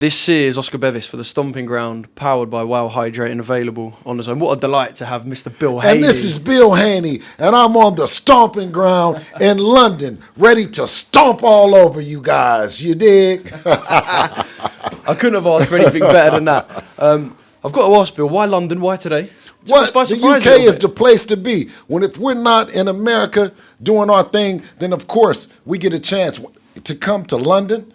This is Oscar Bevis for the Stomping Ground, powered by Wow Hydrate and available on the zone. What a delight to have Mr. Bill Haney. And this is Bill Haney, and I'm on the Stomping Ground in London, ready to stomp all over you guys. You dig? I couldn't have asked for anything better than that. I've got to ask, Bill, why London? Why today? What? The UK is the place to be. If we're not in America doing our thing, then of course we get a chance to come to London,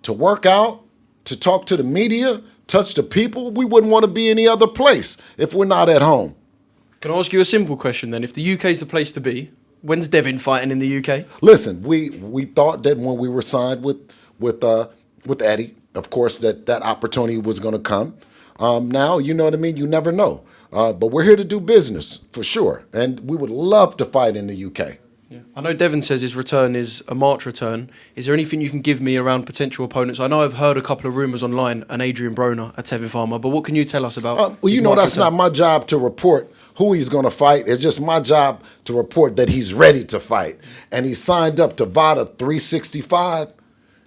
to work out, to talk to the media, touch the people. We wouldn't want to be any other place if we're not at home. Can I ask you a simple question then? If the UK is the place to be, when's Devin fighting in the UK? Listen, we thought that when we were signed with Eddie, of course, that opportunity was going to come. Now, you know what I mean? You never know. But we're here to do business, for sure. And we would love to fight in the UK. Yeah. I know Devin says his return is a March return. Is there anything you can give me around potential opponents? I know I've heard a couple of rumours online, an Adrian Broner, a Teofimo, but what can you tell us about well, you know, that's not my job to report who he's going to fight. It's just my job to report that he's ready to fight. And he signed up to VADA 365.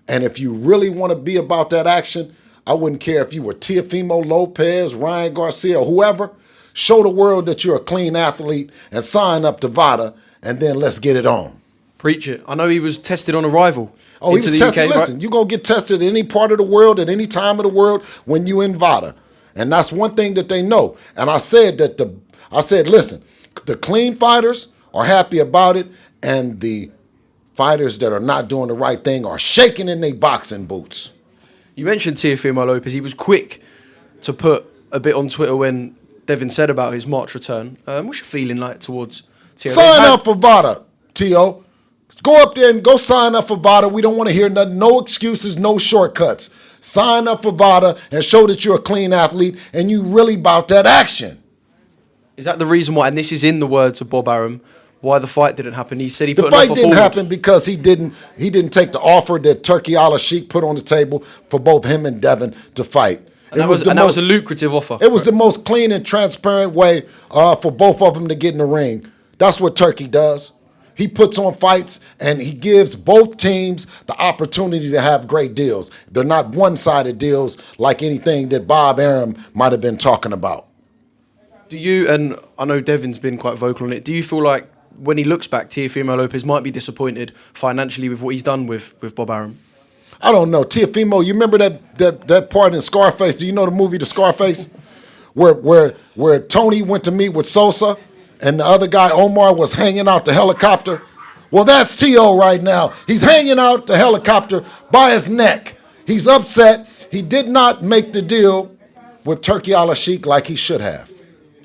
And if you really want to be about that action, I wouldn't care if you were Teofimo Lopez, Ryan Garcia, or whoever. Show the world that you're a clean athlete and sign up to VADA, and then let's get it on. Preach it. I know he was tested on arrival. Oh, he was tested. Listen, you're going to get tested in any part of the world, at any time of the world when you in VADA. And that's one thing that they know. And I said listen, the clean fighters are happy about it, and the fighters that are not doing the right thing are shaking in their boxing boots. You mentioned Teofimo Lopez. He was quick to put a bit on Twitter when Devin said about his March return. What's your feeling like towards Teo? Sign up for VADA, Teo. Go up there and go sign up for VADA. We don't want to hear nothing. No excuses, no shortcuts. Sign up for VADA and show that you're a clean athlete and you really about that action. Is that the reason why, and this is in the words of Bob Arum, why the fight didn't happen? He said the fight didn't happen because he didn't take the offer that Oleksandr put on the table for both him and Devin to fight. And that was a lucrative offer. It was the most clean and transparent way for both of them to get in the ring. That's what Turkey does. He puts on fights, and he gives both teams the opportunity to have great deals. They're not one-sided deals like anything that Bob Arum might have been talking about. Do you, and I know Devin's been quite vocal on it, do you feel like when he looks back, Teofimo Lopez might be disappointed financially with what he's done with Bob Arum? I don't know. Teofimo, you remember that part in Scarface? Do you know the movie The Scarface? Where Tony went to meet with Sosa and the other guy, Omar, was hanging out the helicopter? Well, that's Teo right now. He's hanging out the helicopter by his neck. He's upset. He did not make the deal with Oleksandr like he should have.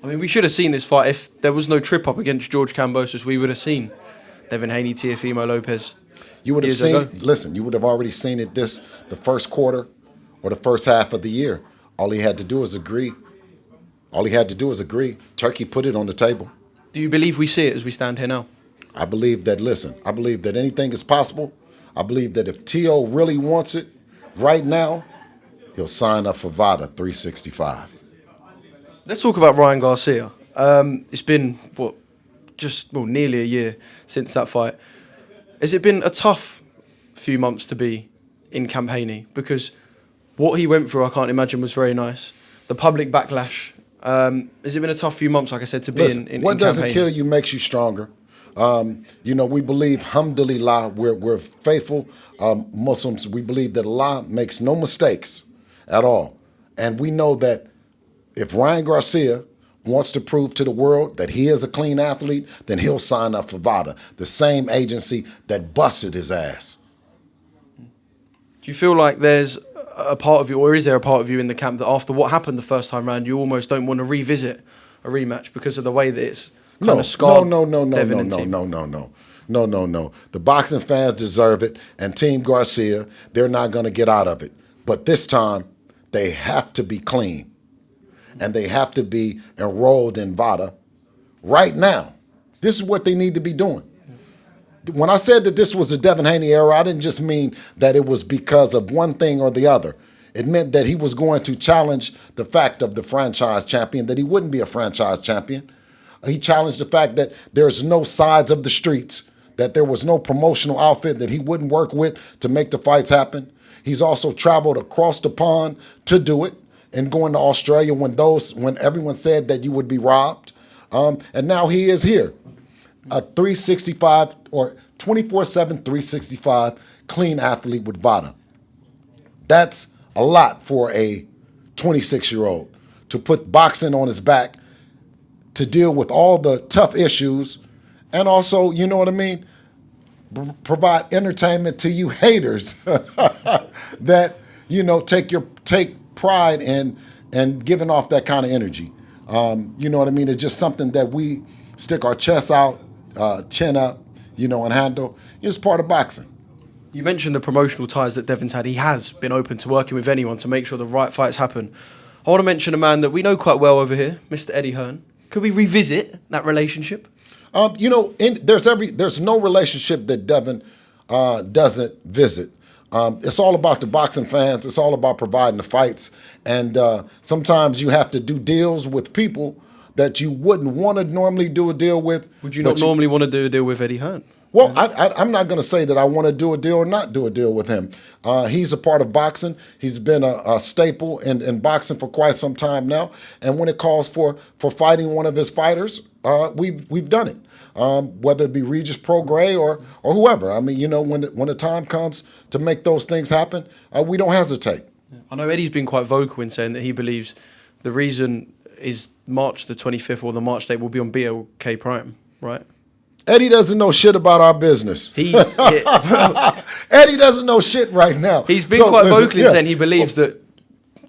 I mean, we should have seen this fight. If there was no trip-up against George Kambosos, we would have seen Devin Haney, Teofimo Lopez. You would have seen it. Listen, you would have already seen it the first quarter or the first half of the year. All he had to do was agree. Turkey put it on the table. Do you believe we see it as we stand here now? I believe that anything is possible. I believe that if Teo really wants it right now, he'll sign up for VADA 365. Let's talk about Ryan Garcia. It's been, nearly a year since that fight. Has it been a tough few months to be in Camp Haney? Because what he went through, I can't imagine, was very nice. The public backlash. Has it been a tough few months, like I said, to be in Camp Haney? What doesn't kill you makes you stronger. We believe, alhamdulillah, we're faithful Muslims. We believe that Allah makes no mistakes at all. And we know that if Ryan Garcia wants to prove to the world that he is a clean athlete, then he'll sign up for VADA, the same agency that busted his ass. Do you feel like there's a part of you, or is there a part of you in the camp that after what happened the first time round, you almost don't want to revisit a rematch because of the way that it's kind of scarred Devin and team? No. The boxing fans deserve it, and Team Garcia, they're not going to get out of it. But this time, they have to be clean. And they have to be enrolled in VADA right now. This is what they need to be doing. When I said that this was a Devin Haney era, I didn't just mean that it was because of one thing or the other. It meant that he was going to challenge the fact of the franchise champion, that he wouldn't be a franchise champion. He challenged the fact that there's no sides of the streets, that there was no promotional outfit that he wouldn't work with to make the fights happen. He's also traveled across the pond to do it and going to Australia when everyone said that you would be robbed. And now he is here, a 365 or 24/7, 365 clean athlete with VADA. That's a lot for a 26-year-old to put boxing on his back, to deal with all the tough issues, and also, you know what I mean, provide entertainment to you haters that, you know, take pride in giving off that kind of energy. You know what I mean? It's just something that we stick our chests out, chin up, you know, and handle. It's part of boxing. You mentioned the promotional ties that Devin's had. He has been open to working with anyone to make sure the right fights happen. I want to mention a man that we know quite well over here, Mr. Eddie Hearn. Could we revisit that relationship? You know, there's no relationship that Devin doesn't visit. It's all about the boxing fans. It's all about providing the fights. And sometimes you have to do deals with people that you wouldn't want to normally do a deal with. Would you not normally want to do a deal with Eddie Hearn? Well, I'm not going to say that I want to do a deal or not do a deal with him. He's a part of boxing. He's been a staple in boxing for quite some time now. And when it calls for fighting one of his fighters, we've done it. Whether it be Regis Prograis or whoever. I mean, you know, when the time comes to make those things happen, we don't hesitate. I know Eddie's been quite vocal in saying that he believes the reason is March the 25th or the March date will be on BLK Prime, right? Eddie doesn't know shit about our business. Eddie doesn't know shit right now. He's been quite vocal in saying he believes that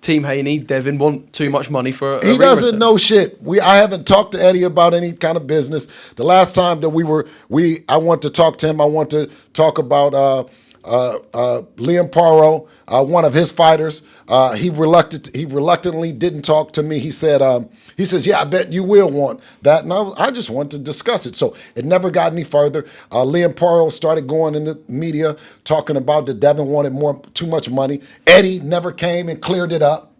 Team Haney, Devin, want too much money for a He doesn't know shit. I haven't talked to Eddie about any kind of business. The last time that I want to talk to him, I want to talk about Liam Paro, one of his fighters. He reluctantly didn't talk to me. He says, yeah, I bet you will want that. And I just wanted to discuss it. So it never got any further. Liam Paro started going in the media talking about that Devin wanted too much money. Eddie never came and cleared it up.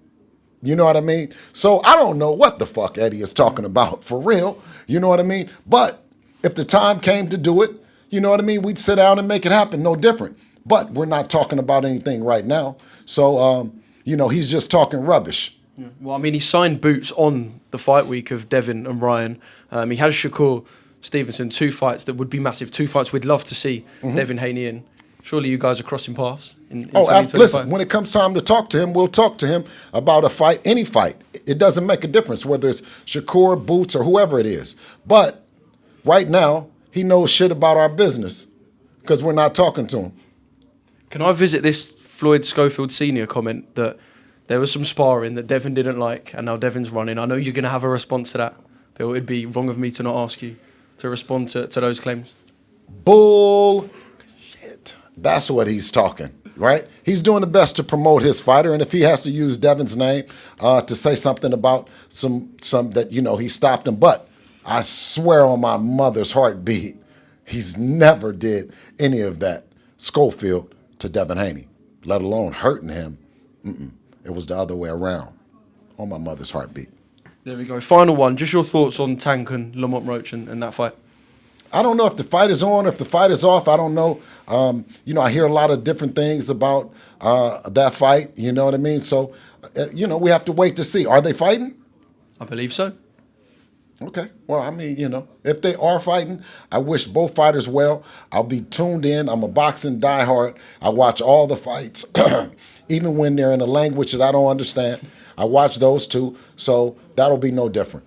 You know what I mean? So I don't know what the fuck Eddie is talking about for real. You know what I mean? But if the time came to do it, you know what I mean? We'd sit down and make it happen. No different. But we're not talking about anything right now. So, you know, he's just talking rubbish. Yeah. Well, I mean, he signed boots on the fight week of Devin and Ryan. He has Shakur Stevenson, 2 fights that would be massive, 2 fights we'd love to see Devin Haney in. Surely you guys are crossing paths in 2025. Listen, when it comes time to talk to him, we'll talk to him about a fight, any fight. It doesn't make a difference whether it's Shakur, Boots, or whoever it is. But right now, he knows shit about our business because we're not talking to him. Can I visit this Floyd Schofield Sr. comment that there was some sparring that Devin didn't like and now Devin's running? I know you're going to have a response to that, but it would be wrong of me to not ask you to respond to those claims. Bullshit. That's what he's talking, right? He's doing the best to promote his fighter, and if he has to use Devin's name to say something about some that, you know, he stopped him. But I swear on my mother's heartbeat, he's never did any of that. Schofield to Devin Haney, let alone hurting him. It was the other way around, on my mother's heartbeat. There we go. Final one. Just your thoughts on Tank and Lamont Roach and that fight. I don't know if the fight is on or if the fight is off. I don't know. You know, I hear a lot of different things about that fight. You know what I mean? So, you know, we have to wait to see. Are they fighting? I believe so. Okay. Well, I mean, you know, if they are fighting, I wish both fighters well. I'll be tuned in. I'm a boxing diehard. I watch all the fights, even when they're in a language that I don't understand. I watch those too, so that'll be no different.